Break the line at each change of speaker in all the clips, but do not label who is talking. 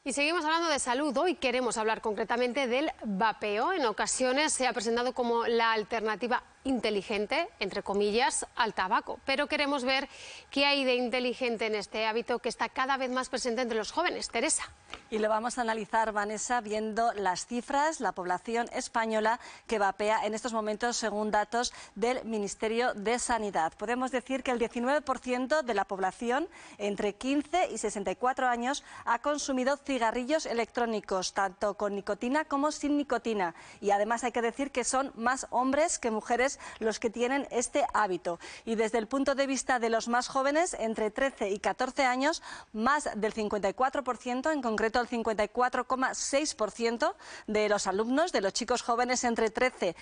Y seguimos hablando de salud. Hoy queremos hablar concretamente del vapeo. En ocasiones se ha presentado como la alternativa inteligente, entre comillas, al tabaco. Pero queremos ver qué hay de inteligente en este hábito que está cada vez más presente entre los jóvenes. Teresa.
Y lo vamos a analizar, Vanessa, viendo las cifras, la población española que vapea en estos momentos según datos del Ministerio de Sanidad. Podemos decir que el 19% de la población entre 15 y 64 años ha consumido cigarrillos electrónicos, tanto con nicotina como sin nicotina. Y además hay que decir que son más hombres que mujeres los que tienen este hábito. Y desde el punto de vista de los más jóvenes, entre 13 y 14 años, más del 54%, en concreto el 54,6% de los alumnos, de los chicos jóvenes entre 14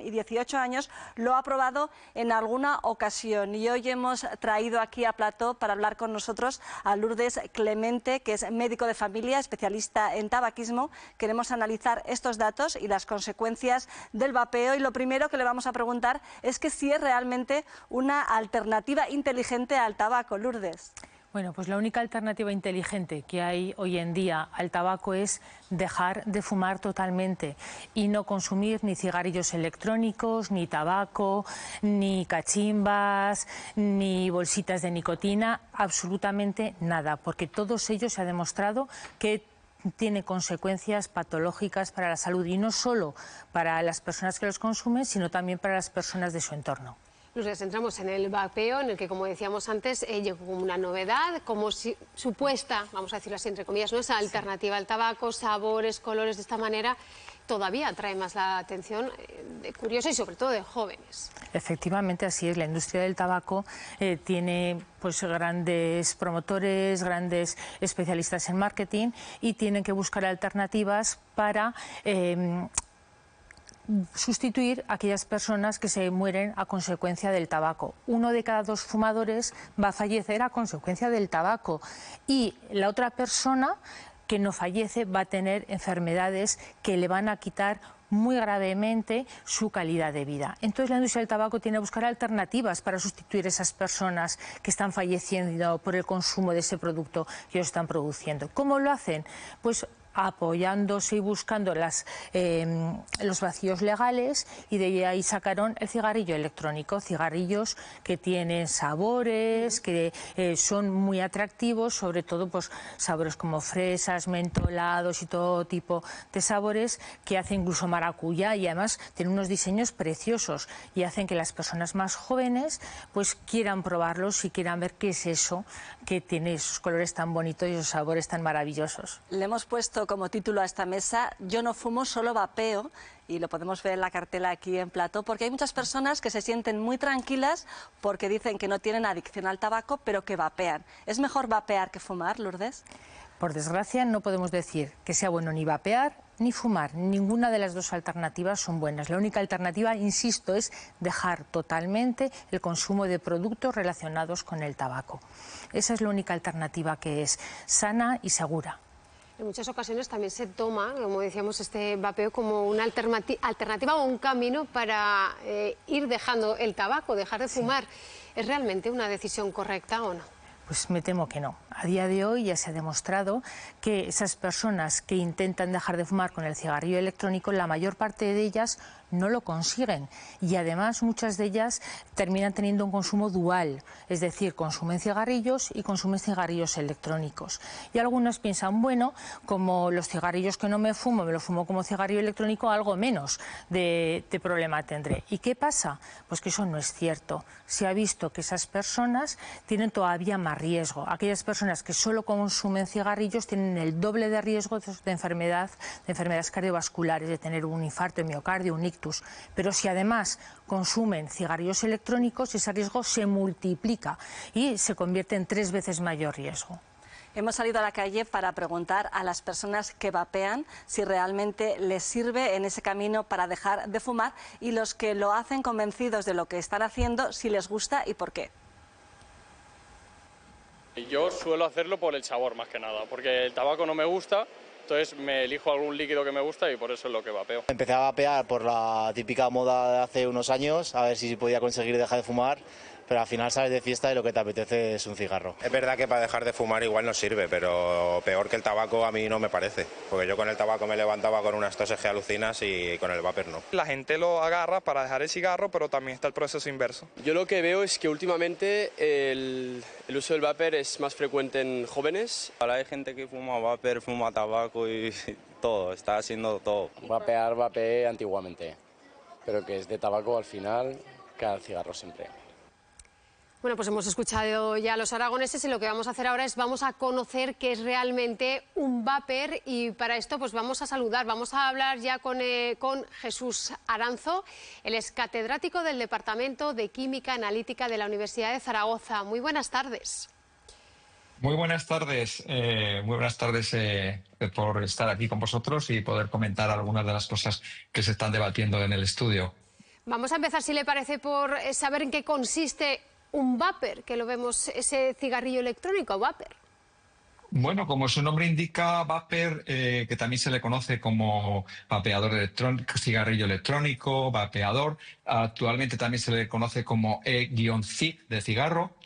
y 18 años, lo ha probado en alguna ocasión. Y hoy hemos traído aquí a plató para hablar con nosotros a Lourdes Clemente, que es médico de familia, especialista en tabaquismo. Queremos analizar estos datos y las consecuencias del vapeo, y lo primero que le vamos a preguntar es que si es realmente una alternativa inteligente al tabaco. Lourdes.
Bueno, pues la única alternativa inteligente que hay hoy en día al tabaco es dejar de fumar totalmente y no consumir ni cigarrillos electrónicos, ni tabaco, ni cachimbas, ni bolsitas de nicotina, absolutamente nada, porque todos ellos se ha demostrado que tiene consecuencias patológicas para la salud, y no solo para las personas que los consumen, sino también para las personas de su entorno.
Nos centramos en el vapeo, en el que, como decíamos antes, llegó como una novedad, como si, supuesta, vamos a decirlo así entre comillas, ¿no? Esa alternativa al tabaco, sabores, colores, de esta manera, todavía atrae más la atención de curiosos y sobre todo de jóvenes.
Efectivamente, así es. La industria del tabaco tiene pues grandes promotores, grandes especialistas en marketing, y tienen que buscar alternativas para sustituir a aquellas personas que se mueren a consecuencia del tabaco. 1 de cada 2 fumadores va a fallecer a consecuencia del tabaco, y la otra persona que no fallece va a tener enfermedades que le van a quitar muy gravemente su calidad de vida. Entonces la industria del tabaco tiene que buscar alternativas para sustituir a esas personas que están falleciendo por el consumo de ese producto que ellos están produciendo. ¿Cómo lo hacen? Pues apoyándose y buscando los vacíos legales, y de ahí sacaron el cigarrillo electrónico, cigarrillos que tienen sabores, que son muy atractivos, sobre todo pues sabores como fresas, mentolados y todo tipo de sabores, que hacen incluso maracuyá, y además tienen unos diseños preciosos y hacen que las personas más jóvenes pues quieran probarlos y quieran ver qué es eso que tiene esos colores tan bonitos y esos sabores tan maravillosos.
Le hemos puesto como título a esta mesa: yo no fumo, solo vapeo, y lo podemos ver en la cartela aquí en plató, porque hay muchas personas que se sienten muy tranquilas porque dicen que no tienen adicción al tabaco, pero que vapean. ¿Es mejor vapear que fumar, Lourdes?
Por desgracia, no podemos decir que sea bueno ni vapear ni fumar. Ninguna de las dos alternativas son buenas. La única alternativa, insisto, es dejar totalmente el consumo de productos relacionados con el tabaco. Esa es la única alternativa que es sana y segura.
En muchas ocasiones también se toma, como decíamos, este vapeo como una alternativa o un camino para ir dejando el tabaco, dejar de fumar. ¿Es realmente una decisión correcta o no?
Pues me temo que no. A día de hoy ya se ha demostrado que esas personas que intentan dejar de fumar con el cigarrillo electrónico, la mayor parte de ellas no lo consiguen, y además muchas de ellas terminan teniendo un consumo dual, es decir, consumen cigarrillos y consumen cigarrillos electrónicos. Y algunos piensan, bueno, como los cigarrillos que no me lo fumo como cigarrillo electrónico, algo menos de problema tendré. ¿Y qué pasa? Pues que eso no es cierto. Se ha visto que esas personas tienen todavía más riesgo. Aquellas personas que solo consumen cigarrillos tienen el doble de riesgo de enfermedades cardiovasculares, de tener un infarto de miocardio, un ictus. Pero si además consumen cigarrillos electrónicos, ese riesgo se multiplica y se convierte en 3 veces mayor riesgo.
Hemos salido a la calle para preguntar a las personas que vapean si realmente les sirve en ese camino para dejar de fumar, y los que lo hacen convencidos de lo que están haciendo, si les gusta y por qué.
Yo suelo hacerlo por el sabor más que nada, porque el tabaco no me gusta, entonces me elijo algún líquido que me gusta y por eso es lo que vapeo.
Empecé a vapear por la típica moda de hace unos años, a ver si podía conseguir dejar de fumar, pero al final sales de fiesta y lo que te apetece es un cigarro.
Es verdad que para dejar de fumar igual no sirve, pero peor que el tabaco a mí no me parece, porque yo con el tabaco me levantaba con unas toses que alucinas y con el vapor no.
La gente lo agarra para dejar el cigarro, pero también está el proceso inverso.
Yo lo que veo es que últimamente el uso del vapor es más frecuente en jóvenes.
Ahora hay gente que fuma vapor, fuma tabaco y todo, está haciendo todo.
Vapeé antiguamente, pero que es de tabaco al final, cada cigarro siempre.
Bueno, pues hemos escuchado ya a los aragoneses y lo que vamos a hacer ahora es vamos a conocer qué es realmente un vapor y para esto pues vamos a saludar, vamos a hablar ya con Jesús Aranzo, él es catedrático del Departamento de Química Analítica de la Universidad de Zaragoza. Muy buenas tardes.
Muy buenas tardes por estar aquí con vosotros y poder comentar algunas de las cosas que se están debatiendo en el estudio.
Vamos a empezar, si le parece, por saber en qué consiste un vapor, que lo vemos, ese cigarrillo electrónico, vapor.
Bueno, como su nombre indica, vapor, que también se le conoce como vapeador electrónico, cigarrillo electrónico, vapeador, actualmente también se le conoce como e-cig de cigarro,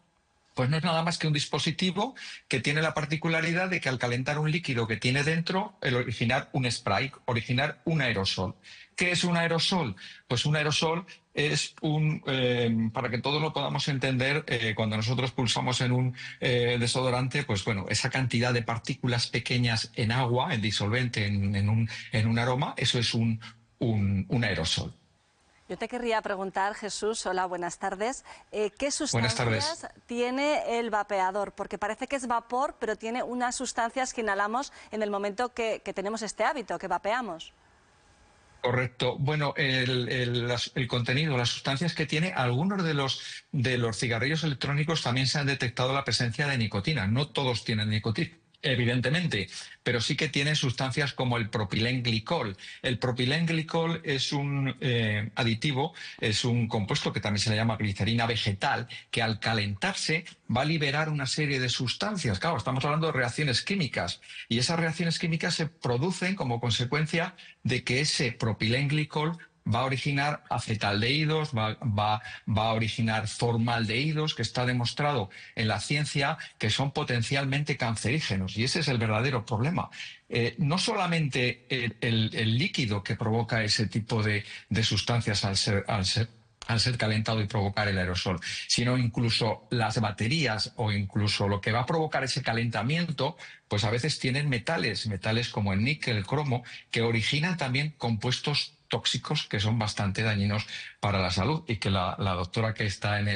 pues no es nada más que un dispositivo que tiene la particularidad de que al calentar un líquido que tiene dentro, el originar un spray, originar un aerosol. ¿Qué es un aerosol? Pues un aerosol es para que todos lo podamos entender, cuando nosotros pulsamos en un desodorante, pues bueno, esa cantidad de partículas pequeñas en agua, en disolvente, en un aroma, eso es un aerosol.
Yo te querría preguntar, Jesús, hola, buenas tardes, ¿qué sustancias tiene el vapeador? Porque parece que es vapor, pero tiene unas sustancias que inhalamos en el momento que tenemos este hábito, que vapeamos.
Correcto. Bueno, el contenido, las sustancias que tiene, algunos de los cigarrillos electrónicos también se han detectado la presencia de nicotina. No todos tienen nicotina, evidentemente, pero sí que tienen sustancias como el propilenglicol. El propilenglicol es un aditivo, es un compuesto que también se le llama glicerina vegetal, que al calentarse va a liberar una serie de sustancias. Claro, estamos hablando de reacciones químicas y esas reacciones químicas se producen como consecuencia de que ese propilenglicol va a originar acetaldehídos, va a originar formaldehídos, que está demostrado en la ciencia que son potencialmente cancerígenos. Y ese es el verdadero problema. No solamente el líquido que provoca ese tipo de sustancias al ser calentado y provocar el aerosol, sino incluso las baterías o incluso lo que va a provocar ese calentamiento, pues a veces tienen metales como el níquel, el cromo, que originan también compuestos tóxicos que son bastante dañinos para la salud y que la doctora que está en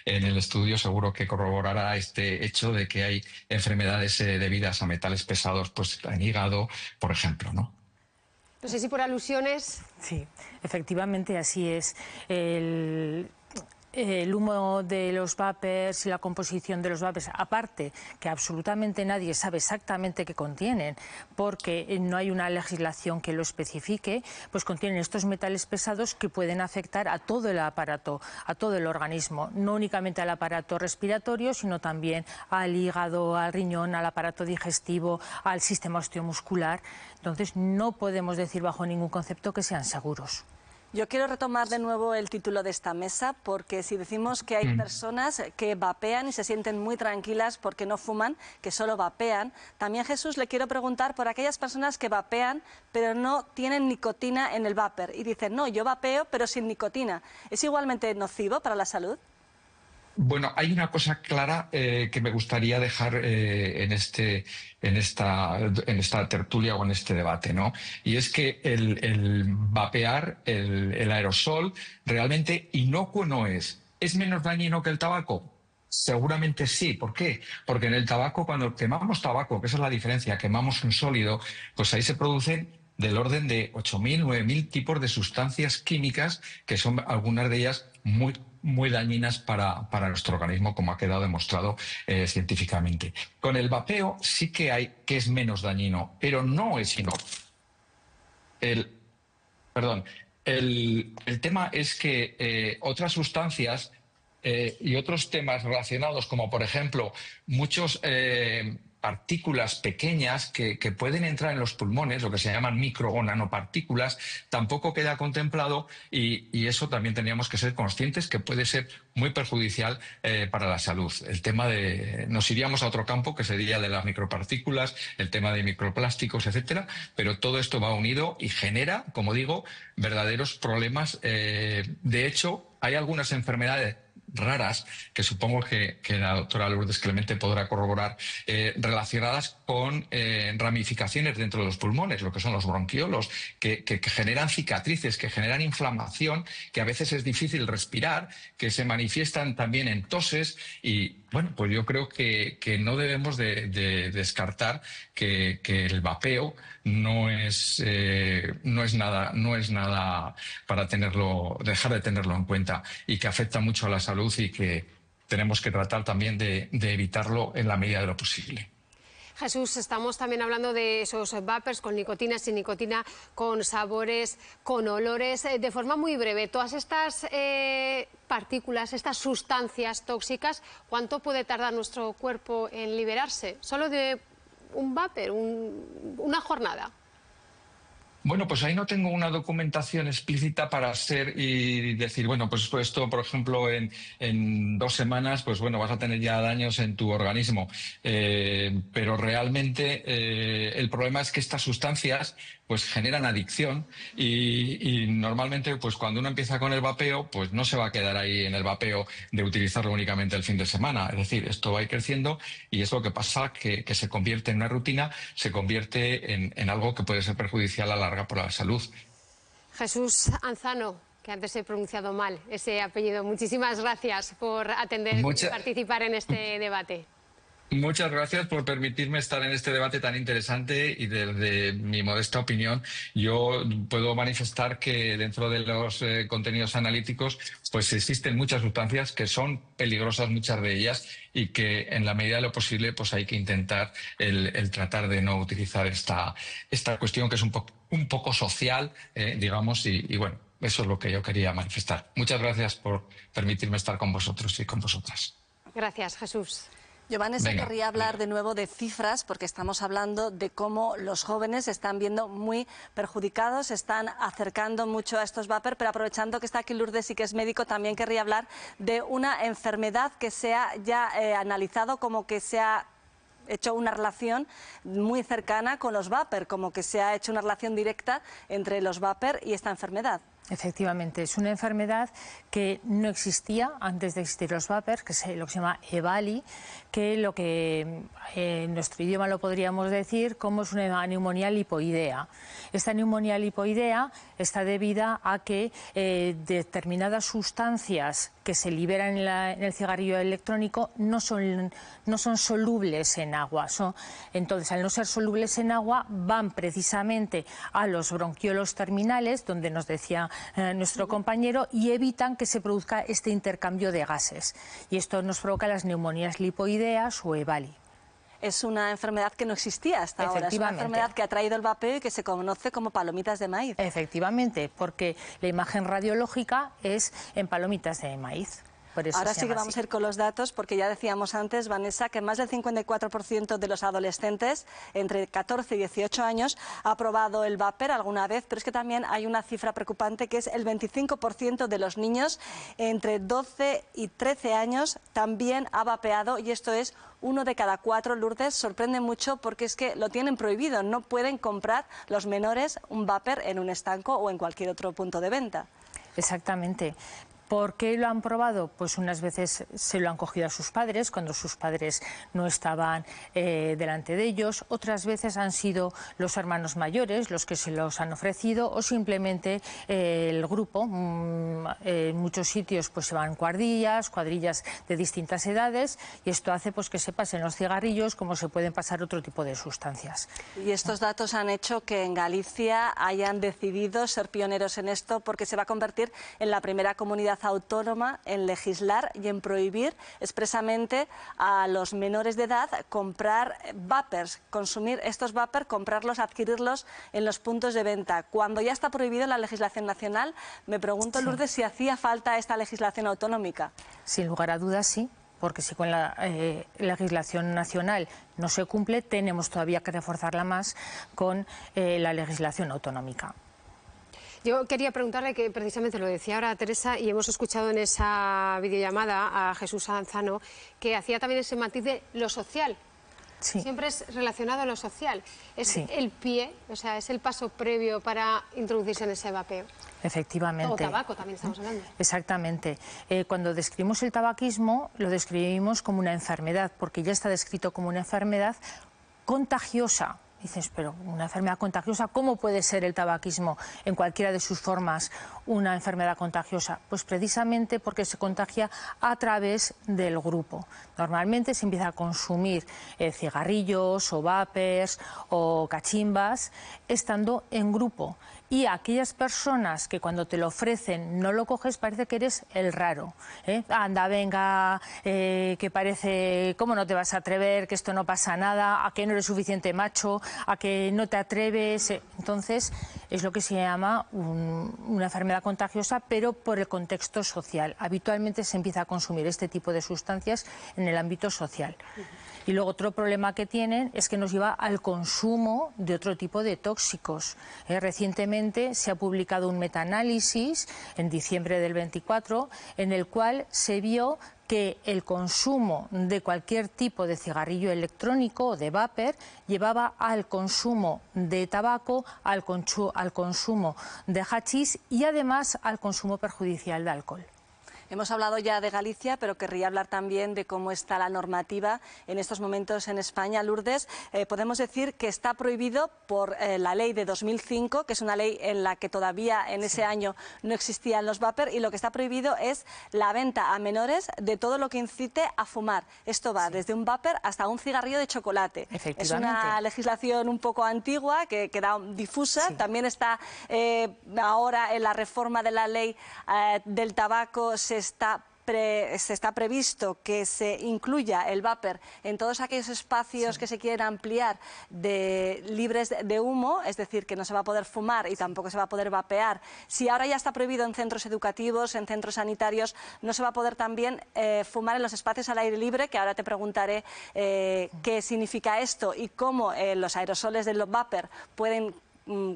el estudio seguro que corroborará este hecho de que hay enfermedades debidas a metales pesados, pues en hígado, por ejemplo, ¿no?
No sé si por alusiones.
Sí, efectivamente así es. El humo de los vapers y la composición de los vapers, aparte que absolutamente nadie sabe exactamente qué contienen, porque no hay una legislación que lo especifique, pues contienen estos metales pesados que pueden afectar a todo el aparato, a todo el organismo, no únicamente al aparato respiratorio, sino también al hígado, al riñón, al aparato digestivo, al sistema osteomuscular. Entonces no podemos decir bajo ningún concepto que sean seguros.
Yo quiero retomar de nuevo el título de esta mesa, porque si decimos que hay personas que vapean y se sienten muy tranquilas porque no fuman, que solo vapean, también, Jesús, le quiero preguntar por aquellas personas que vapean pero no tienen nicotina en el vapor y dicen, no, yo vapeo pero sin nicotina. ¿Es igualmente nocivo para la salud?
Bueno, hay una cosa clara que me gustaría dejar en esta tertulia o en este debate, ¿no? Y es que el vapear, el aerosol, realmente inocuo no es. ¿Es menos dañino que el tabaco? Seguramente sí. ¿Por qué? Porque en el tabaco, cuando quemamos tabaco, que esa es la diferencia, quemamos un sólido, pues ahí se producen del orden de 8.000, 9.000 tipos de sustancias químicas, que son algunas de ellas muy dañinas para nuestro organismo, como ha quedado demostrado científicamente. Con el vapeo sí que que es menos dañino, pero no es inocuo. El tema es que otras sustancias y otros temas relacionados, como por ejemplo muchos partículas pequeñas que pueden entrar en los pulmones, lo que se llaman micro o nanopartículas, tampoco queda contemplado y eso también teníamos que ser conscientes que puede ser muy perjudicial para la salud. El tema de... Nos iríamos a otro campo que sería de las micropartículas, el tema de microplásticos, etcétera, pero todo esto va unido y genera, como digo, verdaderos problemas. De hecho, hay algunas enfermedades raras, que supongo que la doctora Lourdes Clemente podrá corroborar, relacionadas con ramificaciones dentro de los pulmones, lo que son los bronquiolos, que generan cicatrices, que generan inflamación, que a veces es difícil respirar, que se manifiestan también en toses y, bueno, pues yo creo que no debemos de descartar que el vapeo no es nada para dejar de tenerlo en cuenta y que afecta mucho a la salud y que tenemos que tratar también de evitarlo en la medida de lo posible.
Jesús, estamos también hablando de esos vapers con nicotina, sin nicotina, con sabores, con olores. De forma muy breve, todas estas partículas, estas sustancias tóxicas, ¿cuánto puede tardar nuestro cuerpo en liberarse? Solo de un vapor, una jornada.
Bueno, pues ahí no tengo una documentación explícita para hacer y decir, bueno, pues esto, por ejemplo, en 2 semanas, pues bueno, vas a tener ya daños en tu organismo. Pero realmente el problema es que estas sustancias pues generan adicción y normalmente pues cuando uno empieza con el vapeo, pues no se va a quedar ahí en el vapeo de utilizarlo únicamente el fin de semana. Es decir, esto va a ir creciendo y es lo que pasa, que se convierte en una rutina, se convierte en algo que puede ser perjudicial a la larga para la salud.
Jesús Anzano, que antes he pronunciado mal ese apellido, muchísimas gracias por atender y participar en este debate.
Muchas gracias por permitirme estar en este debate tan interesante y desde mi modesta opinión yo puedo manifestar que dentro de los contenidos analíticos pues existen muchas sustancias que son peligrosas, muchas de ellas, y que en la medida de lo posible pues hay que intentar el tratar de no utilizar esta cuestión que es un poco social, digamos, y bueno, eso es lo que yo quería manifestar. Muchas gracias por permitirme estar con vosotros y con vosotras.
Gracias, Jesús.
Yo, Vanessa, querría hablar de nuevo de cifras, porque estamos hablando de cómo los jóvenes se están viendo muy perjudicados, se están acercando mucho a estos vapers, pero aprovechando que está aquí Lourdes y que es médico, también querría hablar de una enfermedad que se ha ya analizado como que se ha hecho una relación muy cercana con los vapers, como que se ha hecho una relación directa entre los vapers y esta enfermedad.
Efectivamente, es una enfermedad que no existía antes de existir los vapers, que es lo que se llama EVALI, que lo que en nuestro idioma lo podríamos decir como es una neumonía lipoidea. Esta neumonía lipoidea está debida a que determinadas sustancias que se liberan en el cigarrillo electrónico no son solubles en agua. Entonces, al no ser solubles en agua, van precisamente a los bronquiolos terminales, donde nos decía nuestro compañero, y evitan que se produzca este intercambio de gases. Y esto nos provoca las neumonías lipoideas o EVALI.
Es una enfermedad que no existía hasta ahora, es una enfermedad que ha traído el vapeo y que se conoce como palomitas de maíz.
Efectivamente, porque la imagen radiológica es en palomitas de maíz.
Ahora sí que vamos a ir con los datos, porque ya decíamos antes, Vanessa, que más del 54% de los adolescentes entre 14 y 18 años ha probado el vapor alguna vez, pero es que también hay una cifra preocupante, que es el 25% de los niños entre 12 y 13 años también ha vapeado, y esto es 1 de cada 4, Lourdes. Sorprende mucho porque es que lo tienen prohibido, no pueden comprar los menores un vapor en un estanco o en cualquier otro punto de venta.
Exactamente. ¿Por qué lo han probado? Pues unas veces se lo han cogido a sus padres cuando sus padres no estaban delante de ellos, otras veces han sido los hermanos mayores los que se los han ofrecido, o simplemente el grupo. En muchos sitios pues se van cuadrillas de distintas edades, y esto hace pues que se pasen los cigarrillos como se pueden pasar otro tipo de sustancias.
Y estos datos han hecho que en Galicia hayan decidido ser pioneros en esto, porque se va a convertir en la primera comunidad autónoma en legislar y en prohibir expresamente a los menores de edad comprar vapers, consumir estos vapers, comprarlos, adquirirlos en los puntos de venta. Cuando ya está prohibido en la legislación nacional, me pregunto, Lourdes, si hacía falta esta legislación autonómica.
Sin lugar a dudas, sí. porque si con la legislación nacional no se cumple, tenemos todavía que reforzarla más con la legislación autonómica.
Yo quería preguntarle, que precisamente lo decía ahora Teresa, y hemos escuchado en esa videollamada a Jesús Anzano, que hacía también ese matiz de lo social.
Sí.
Siempre es relacionado a lo social. Es
Sí.
el pie, o sea, es el paso previo para introducirse en ese vapeo.
Efectivamente.
O tabaco también estamos hablando.
Exactamente. Cuando describimos el tabaquismo, lo describimos como una enfermedad, porque ya está descrito como una enfermedad contagiosa. Dices, pero una enfermedad contagiosa, ¿cómo puede ser el tabaquismo en cualquiera de sus formas una enfermedad contagiosa? Pues precisamente porque se contagia a través del grupo. Normalmente se empieza a consumir cigarrillos o vapers o cachimbas estando en grupo. Y aquellas personas que cuando te lo ofrecen no lo coges, parece que eres el raro. Anda, venga, que parece, ¿cómo no te vas a atrever? Que esto no pasa nada, a que no eres suficiente macho, a que no te atreves. Entonces, es lo que se llama una enfermedad contagiosa, pero por el contexto social. Habitualmente se empieza a consumir este tipo de sustancias en el ámbito social. Y luego otro problema que tienen es que nos lleva al consumo de otro tipo de tóxicos. Recientemente se ha publicado un metaanálisis en diciembre del 24 en el cual se vio que el consumo de cualquier tipo de cigarrillo electrónico o de vapor llevaba al consumo de tabaco, al consumo de hachís y además al consumo perjudicial de alcohol.
Hemos hablado ya de Galicia, pero querría hablar también de cómo está la normativa en estos momentos en España. Lourdes, podemos decir que está prohibido por la ley de 2005, que es una ley en la que todavía en ese año no existían los vapor, y lo que está prohibido es la venta a menores de todo lo que incite a fumar. Esto va desde un vapor hasta un cigarrillo de chocolate. Es una legislación un poco antigua, que queda difusa. También está ahora en la reforma de la ley del tabaco, se está previsto que se incluya el vapor en todos aquellos espacios que se quieren ampliar libres de humo, es decir, que no se va a poder fumar y tampoco se va a poder vapear. Si ahora ya está prohibido en centros educativos, en centros sanitarios, no se va a poder también fumar en los espacios al aire libre, que ahora te preguntaré qué significa esto y cómo los aerosoles del vapor pueden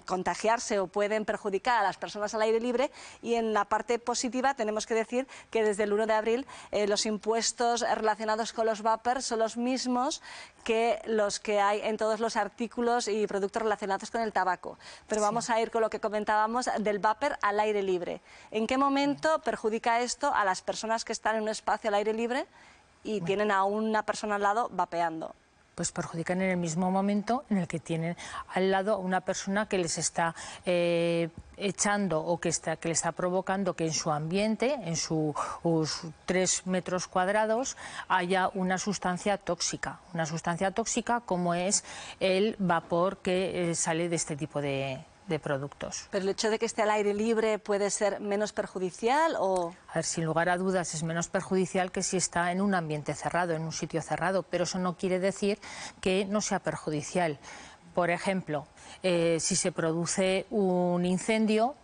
contagiarse o pueden perjudicar a las personas al aire libre. Y en la parte positiva tenemos que decir que desde el 1 de abril los impuestos relacionados con los vapers son los mismos que los que hay en todos los artículos y productos relacionados con el tabaco. Pero vamos a ir con lo que comentábamos del vapor al aire libre. ¿En qué momento perjudica esto a las personas que están en un espacio al aire libre y tienen a una persona al lado vapeando?
Pues perjudican en el mismo momento en el que tienen al lado a una persona que les está echando o que le está provocando que en su ambiente, en sus 3 metros cuadrados, haya una sustancia tóxica como es el vapor que sale de este tipo de productos.
¿Pero el hecho de que esté al aire libre puede ser menos perjudicial o...?
A ver, sin lugar a dudas es menos perjudicial que si está en un ambiente cerrado, en un sitio cerrado, pero eso no quiere decir que no sea perjudicial. Por ejemplo, si se produce un incendio,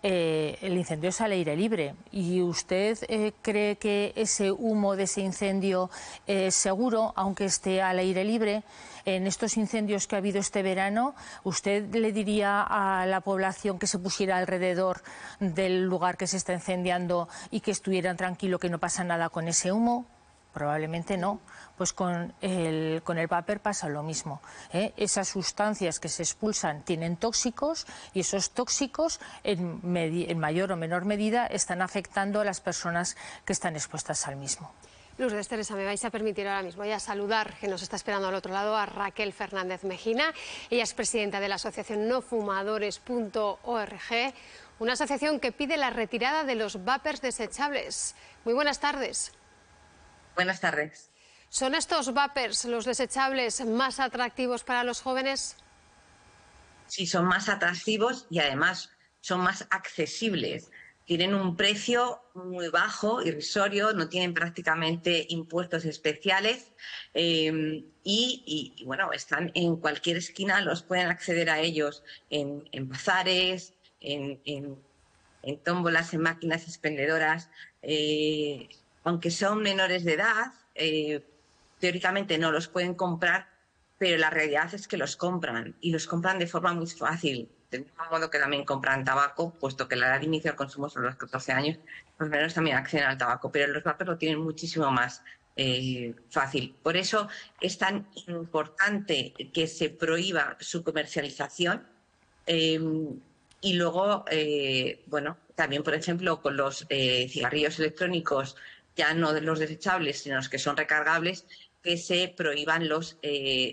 el incendio es al aire libre y usted cree que ese humo de ese incendio es seguro, aunque esté al aire libre. En estos incendios que ha habido este verano, ¿usted le diría a la población que se pusiera alrededor del lugar que se está incendiando y que estuvieran tranquilos, que no pasa nada con ese humo? Probablemente no. Pues con el vapor pasa lo mismo. Esas sustancias que se expulsan tienen tóxicos y esos tóxicos en mayor o menor medida están afectando a las personas que están expuestas al mismo.
Lourdes, Teresa, me vais a permitir ahora mismo ya saludar, que nos está esperando al otro lado, a Raquel Fernández Mejina. Ella es presidenta de la asociación nofumadores.org, una asociación que pide la retirada de los vapers desechables. Muy buenas tardes.
Buenas tardes.
¿Son estos vapers, los desechables, más atractivos para los jóvenes?
Sí, son más atractivos y además son más accesibles. Tienen un precio muy bajo, irrisorio, no tienen prácticamente impuestos especiales y bueno, están en cualquier esquina, los pueden acceder a ellos en bazares, en tómbolas, en máquinas expendedoras. Aunque son menores de edad, teóricamente no los pueden comprar, pero la realidad es que los compran y los compran de forma muy fácil. De mismo modo que también compran tabaco, puesto que la edad de inicio al consumo son los 14 años, los menores también acceden al tabaco, pero los vapers lo tienen muchísimo más fácil. Por eso es tan importante que se prohíba su comercialización y luego, bueno, también, por ejemplo, con los cigarrillos electrónicos, ya no de los desechables, sino los que son recargables, que se prohíban los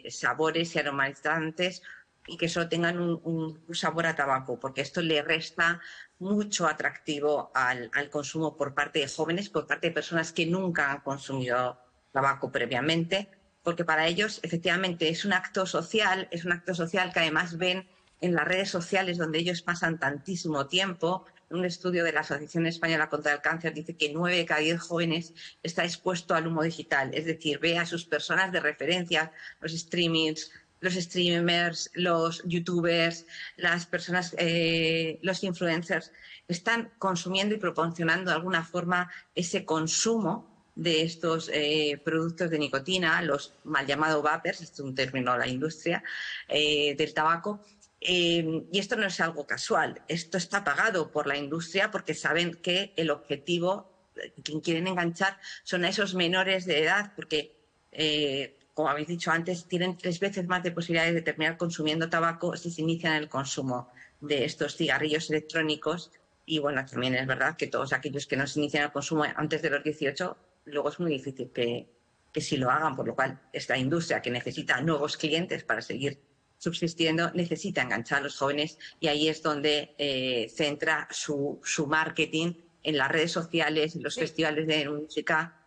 sabores y aromatizantes y que solo tengan un sabor a tabaco, porque esto le resta mucho atractivo al consumo por parte de jóvenes, por parte de personas que nunca han consumido tabaco previamente, porque para ellos efectivamente es un acto social que además ven en las redes sociales donde ellos pasan tantísimo tiempo. Un estudio de la Asociación Española contra el Cáncer dice que 9 de cada 10 jóvenes está expuesto al humo digital, es decir, ve a sus personas de referencia, los streamers, los youtubers, las personas, los influencers, están consumiendo y proporcionando de alguna forma ese consumo de estos productos de nicotina, los mal llamados vapers, este es un término de la industria del tabaco. Y esto no es algo casual, esto está pagado por la industria porque saben que el objetivo, quien quieren enganchar, son a esos menores de edad, porque, como habéis dicho antes, tienen 3 veces más de posibilidades de terminar consumiendo tabaco si se inician el consumo de estos cigarrillos electrónicos. Y bueno, también es verdad que todos aquellos que no se inician el consumo antes de los 18, luego es muy difícil que sí lo hagan, por lo cual esta industria, que necesita nuevos clientes para seguir subsistiendo, necesita enganchar a los jóvenes, y ahí es donde centra su marketing en las redes sociales, en los festivales de música.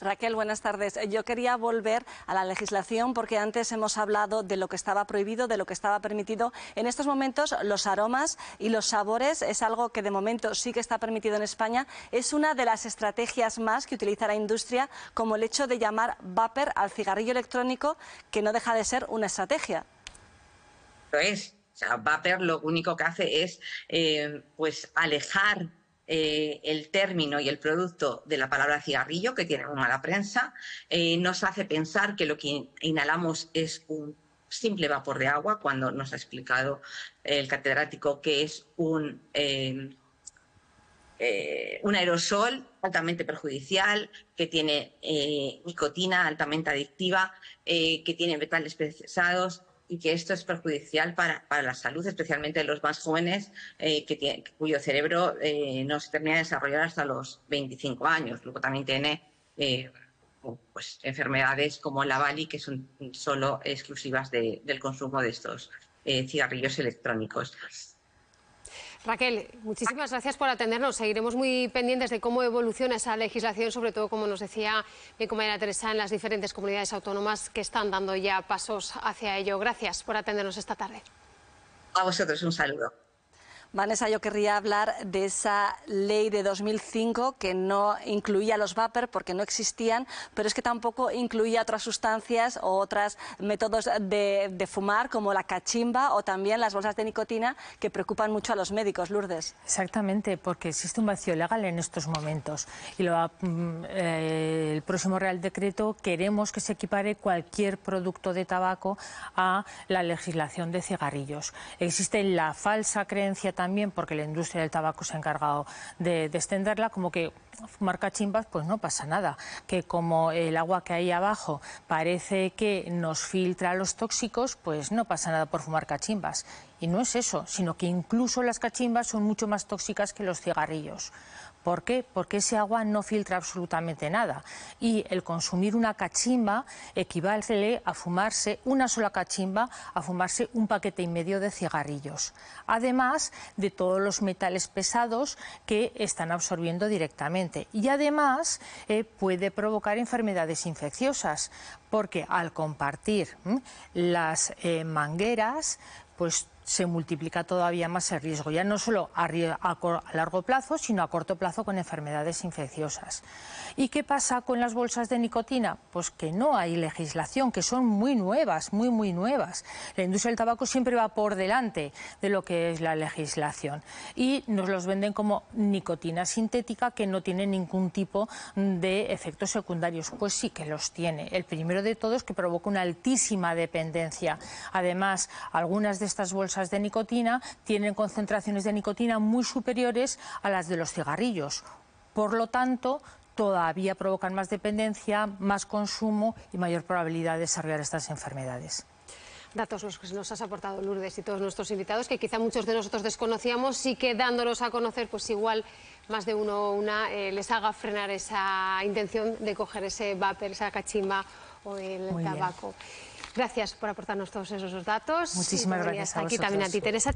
Raquel, buenas tardes. Yo quería volver a la legislación porque antes hemos hablado de lo que estaba prohibido, de lo que estaba permitido. En estos momentos los aromas y los sabores es algo que de momento sí que está permitido en España. Es una de las estrategias más que utiliza la industria, como el hecho de llamar vapor al cigarrillo electrónico, que no deja de ser una estrategia.
Lo es. O sea, vapor lo único que hace es pues alejar el término y el producto de la palabra cigarrillo, que tiene muy mala prensa. Nos hace pensar que lo que inhalamos es un simple vapor de agua, cuando nos ha explicado el catedrático que es un aerosol altamente perjudicial, que tiene nicotina altamente adictiva, que tiene metales pesados, y que esto es perjudicial para la salud, especialmente de los más jóvenes, cuyo cerebro no se termina de desarrollar hasta los 25 años. Luego también tiene pues, enfermedades como la Vali, que son solo exclusivas del consumo de estos cigarrillos electrónicos.
Raquel, muchísimas gracias por atendernos. Seguiremos muy pendientes de cómo evoluciona esa legislación, sobre todo, como nos decía mi compañera Teresa, en las diferentes comunidades autónomas que están dando ya pasos hacia ello. Gracias por atendernos esta tarde.
A vosotros un saludo.
Vanessa, yo querría hablar de esa ley de 2005 que no incluía los vapor porque no existían, pero es que tampoco incluía otras sustancias o otros métodos de fumar, como la cachimba o también las bolsas de nicotina, que preocupan mucho a los médicos. Lourdes.
Exactamente, porque existe un vacío legal en estos momentos y el próximo Real Decreto queremos que se equipare cualquier producto de tabaco a la legislación de cigarrillos. Existe la falsa creencia también, porque la industria del tabaco se ha encargado de extenderla, como que fumar cachimbas pues no pasa nada, que como el agua que hay abajo parece que nos filtra los tóxicos, pues no pasa nada por fumar cachimbas. Y no es eso, sino que incluso las cachimbas son mucho más tóxicas que los cigarrillos. ¿Por qué? Porque ese agua no filtra absolutamente nada y el consumir una cachimba equivale a fumarse una sola cachimba, a fumarse 1,5 paquetes de cigarrillos. Además de todos los metales pesados que están absorbiendo directamente. Y además puede provocar enfermedades infecciosas, porque al compartir las mangueras, pues se multiplica todavía más el riesgo, ya no solo a largo plazo, sino a corto plazo con enfermedades infecciosas. ¿Y qué pasa con las bolsas de nicotina? Pues que no hay legislación, que son muy nuevas, muy nuevas. La industria del tabaco siempre va por delante de lo que es la legislación y nos los venden como nicotina sintética que no tiene ningún tipo de efectos secundarios. Pues sí que los tiene. El primero de todos, que provoca una altísima dependencia. Además, algunas de estas bolsas de nicotina tienen concentraciones de nicotina muy superiores a las de los cigarrillos. Por lo tanto, todavía provocan más dependencia, más consumo y mayor probabilidad de desarrollar estas enfermedades.
Datos los que nos has aportado, Lourdes, y todos nuestros invitados, que quizá muchos de nosotros desconocíamos y que dándolos a conocer, pues igual más de uno o una les haga frenar esa intención de coger ese vapor, esa cachimba o el tabaco. Gracias por aportarnos todos esos datos.
Muchísimas gracias a vosotros.
Aquí también a ti, Teresa.